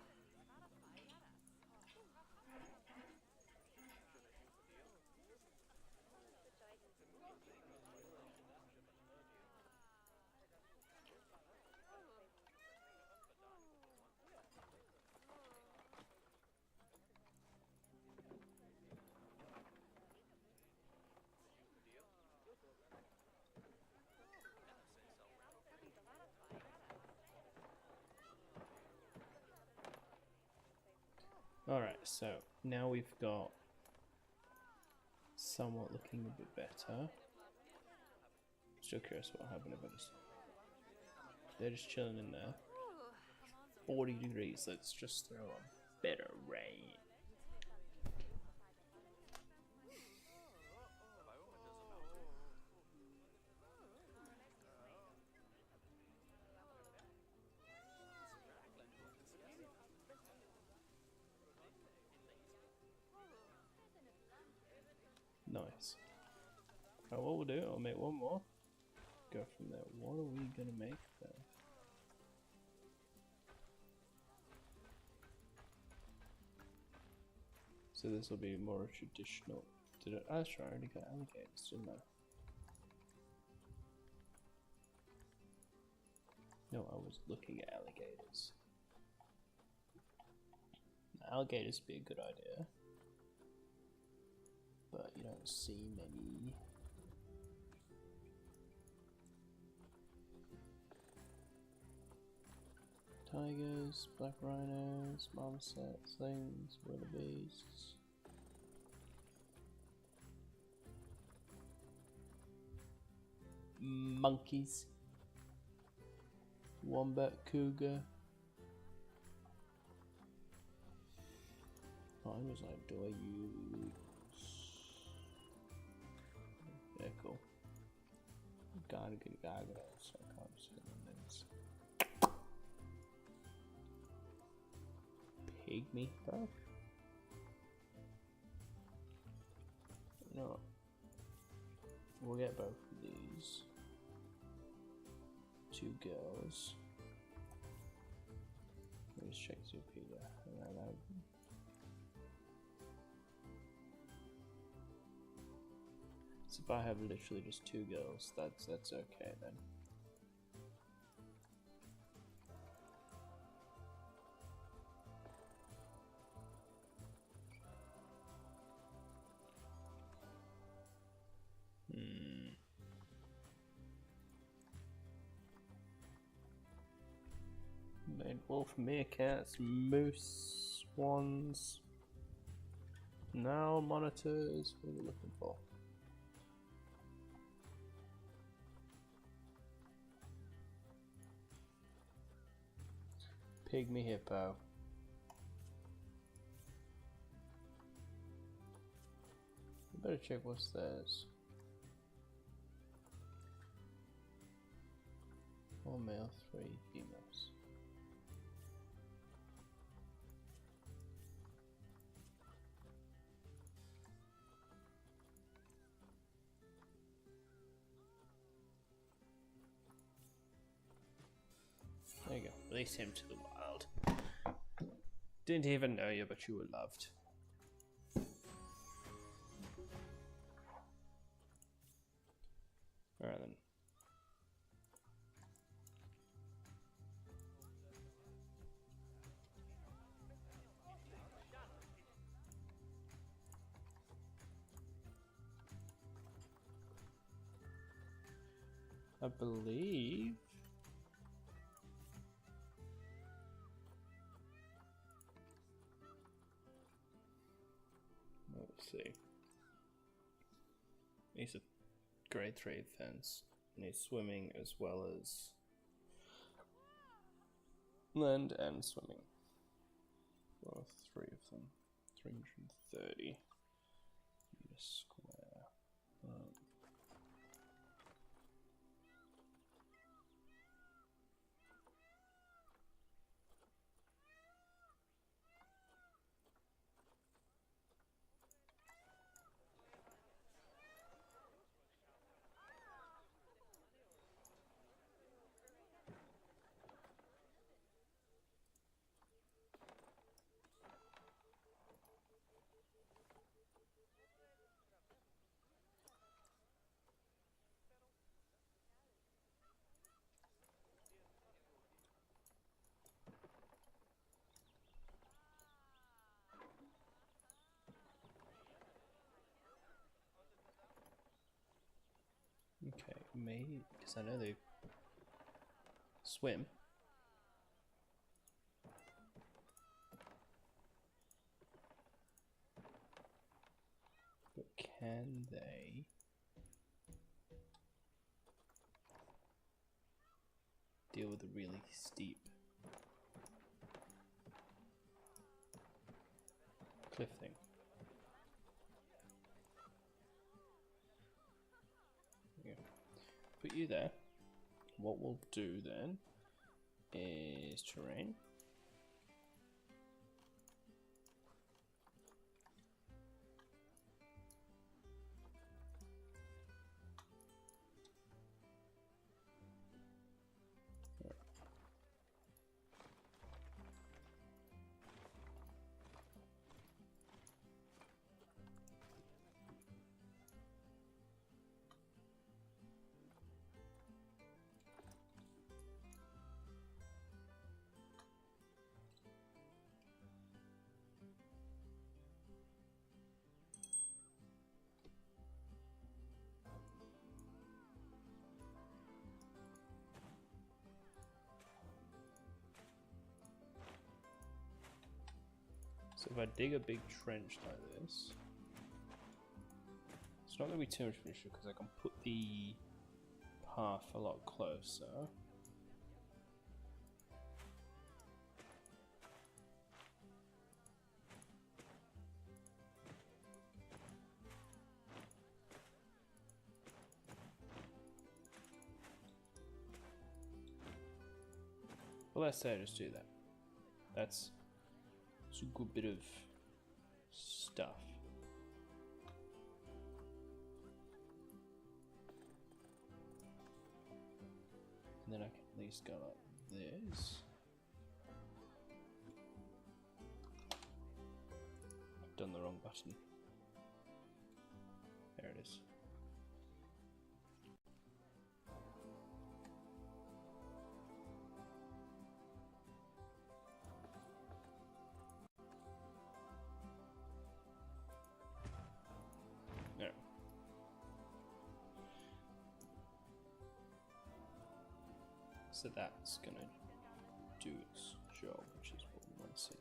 Alright, so now we've got somewhat looking a bit better. Still curious what happened about this. They're just chilling in there. 40 degrees, let's just throw a bit of rain. Nice. Right, what we'll do, I'll make one more. Go from there. What are we gonna make though? So this will be more traditional. I already got alligators, didn't I? No, I was looking at alligators. Alligators would be a good idea. But you don't see many. Tigers, black rhinos, marmosets, things, wildebeests. Monkeys. Wombat, cougar. Oh, I was like, do I use... Yeah, cool. Gotta get so I can't see the names. Pygmy, bro. You know what? We'll get both of these. 2 girls. Let me just check Zoopeda. So if I have literally just 2 girls, that's okay then. Made wolf, meerkats, moose, swans. Now monitors. What are we looking for? Pygmy hippo. Better check what's theirs. 4 male, 3 females. There you go. Release him to the wild. Didn't even know you, but you were loved. Alright then. I believe let's see. He's a grade 3 fence. And he's swimming as well as land and swimming. Well, 3 of them. 330 meters square. Okay, maybe because I know they swim. But can they deal with a really steep cliff thing? Yeah. Put you there. What we'll do then is terrain. So if I dig a big trench like this, it's not going to be too much of an issue because I can put the path a lot closer. Well, let's say I just do that. That's a good bit of stuff. And then I can at least go like this. I've done the wrong button. There it is. There. So that's gonna do its job, which is what we want to see.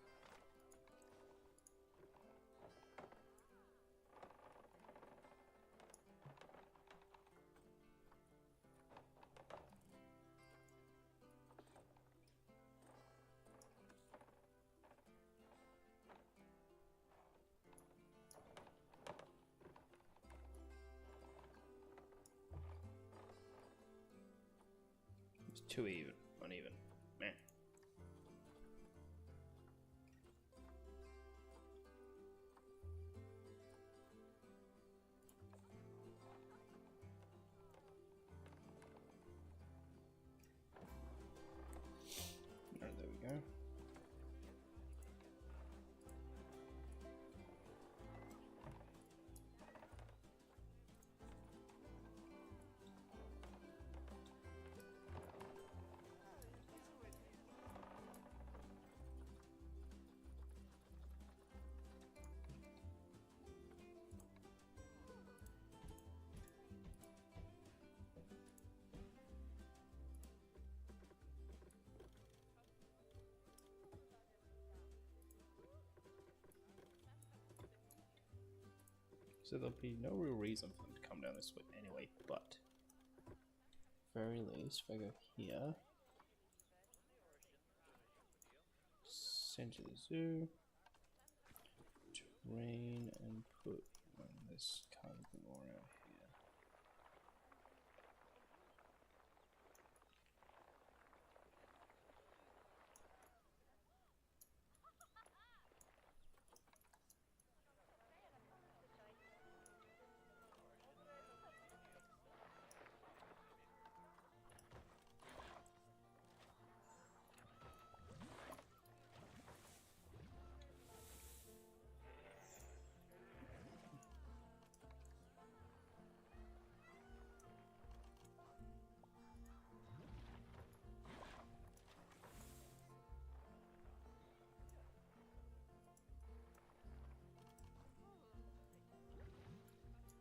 too uneven. Meh. Alright, there we go. So there'll be no real reason for them to come down this way anyway, but very least, if I go here, center the zoo, terrain, and put this kind of thing all around here.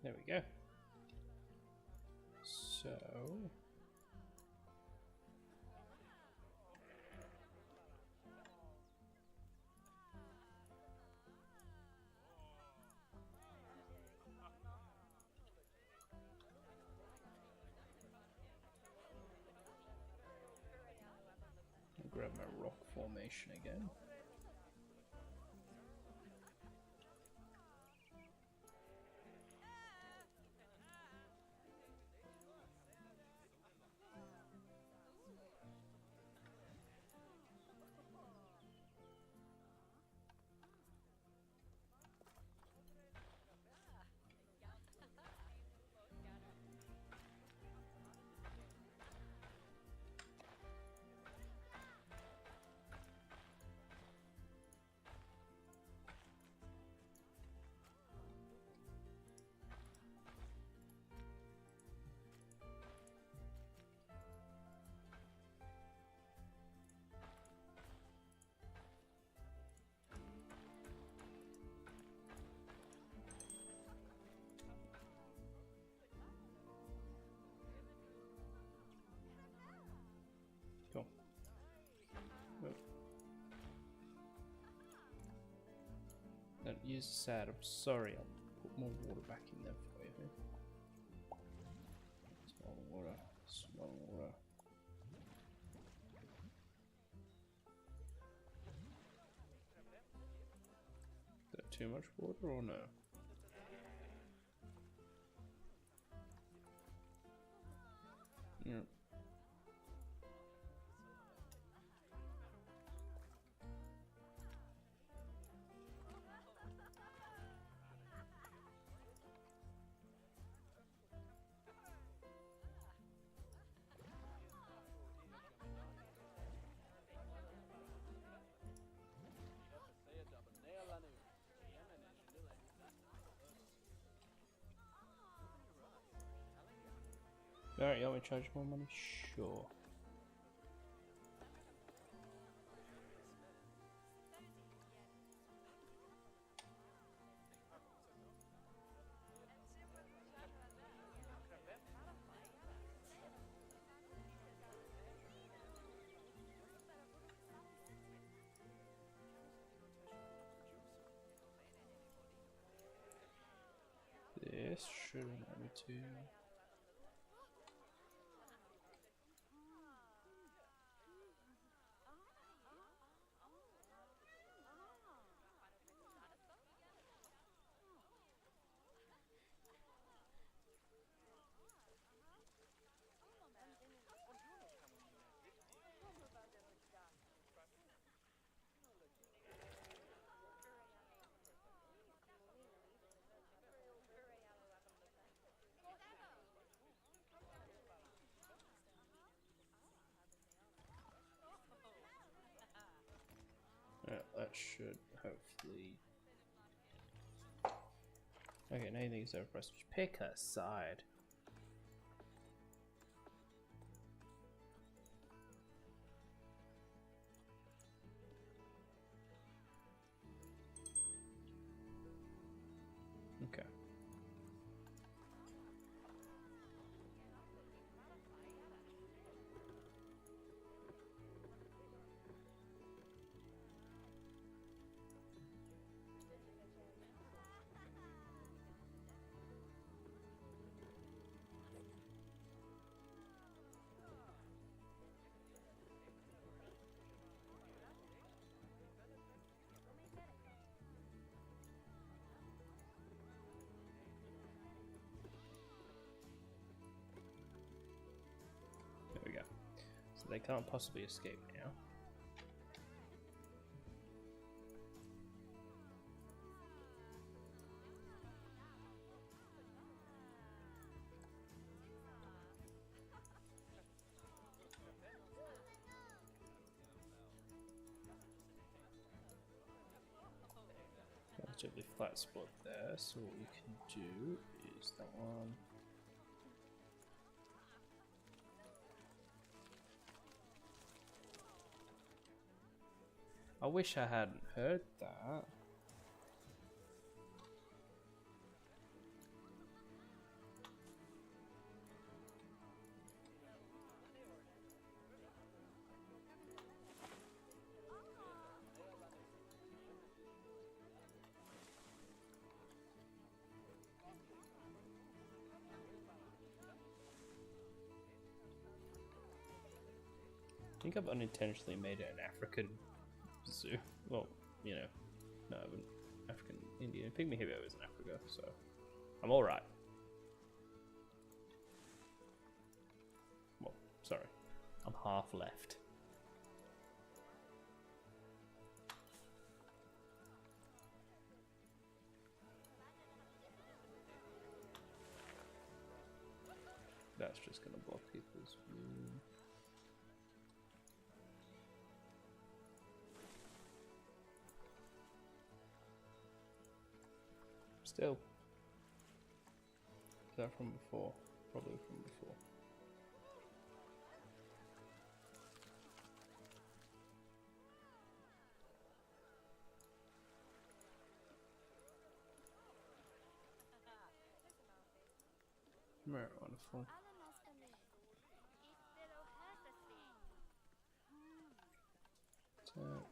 There we go. So I'll grab my rock formation again. Cool. Whoop. Don't use the sad. I'm sorry. I'll put more water back in there for you. Small water. Small water. Is that too much water or no? Yeah. Alright, you want me to charge more money? Sure. This should allow me to. that should hopefully. Okay, now you think it's over press. Pick a side. Okay. There we go. So they can't possibly escape now. Relatively flat spot there, so what we can do is that one. I wish I hadn't heard that. I think I've unintentionally made it an African zoo. Well, you know, no, an African Indian. Pygmy hippo is in Africa, so I'm alright. Well, sorry. I'm half left. That's just gonna block people's view. Still. Is that from before? Probably from before. Right, wonderful. Tap.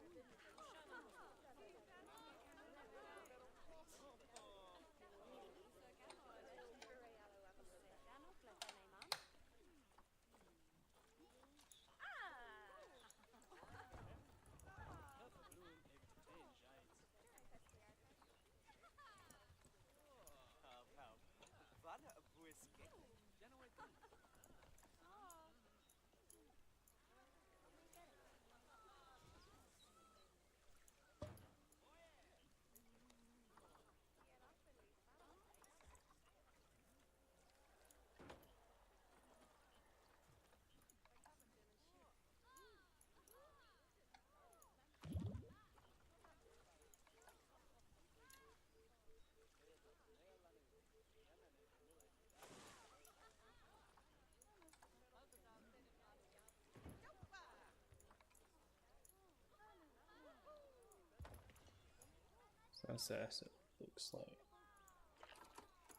So that's it looks like.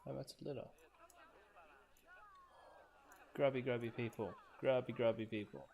Oh, that's a litter. Grubby, grubby people. Grubby, grubby people.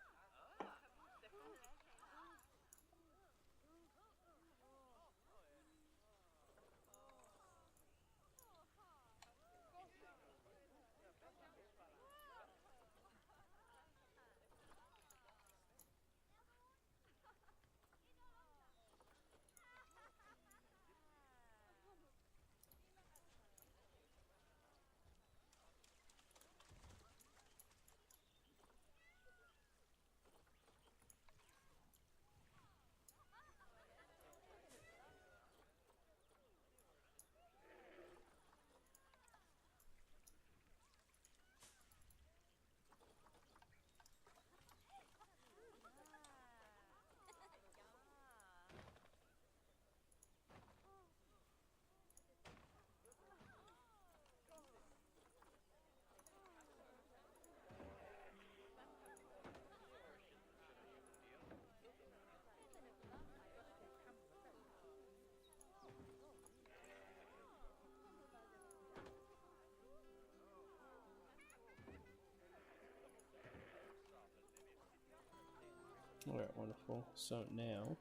Wonderful. So now.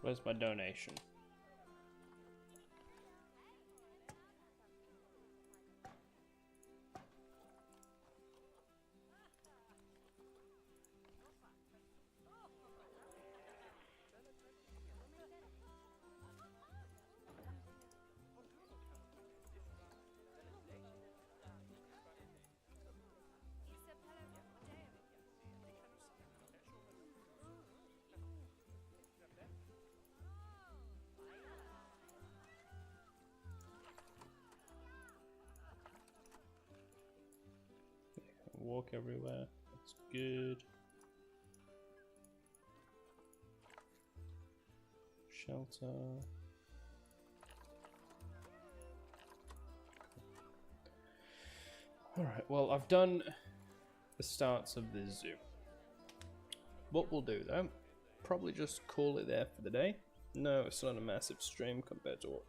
Where's my donation? Walk everywhere. That's good. Shelter. Alright, well, I've done the starts of the zoo. What we'll do, though, probably just call it there for the day. No, it's not a massive stream compared to what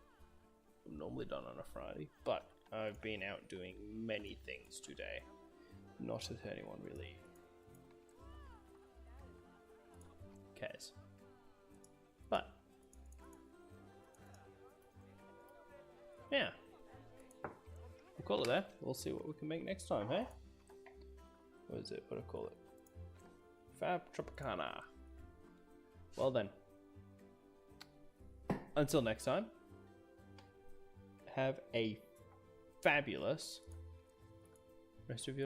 I've normally done on a Friday, but I've been out doing many things today. Not that anyone really cares. But yeah. We'll call it there. We'll see what we can make next time, hey? What is it? What do I call it? Fab Tropicana. Well then. Until next time. Have a fabulous rest of your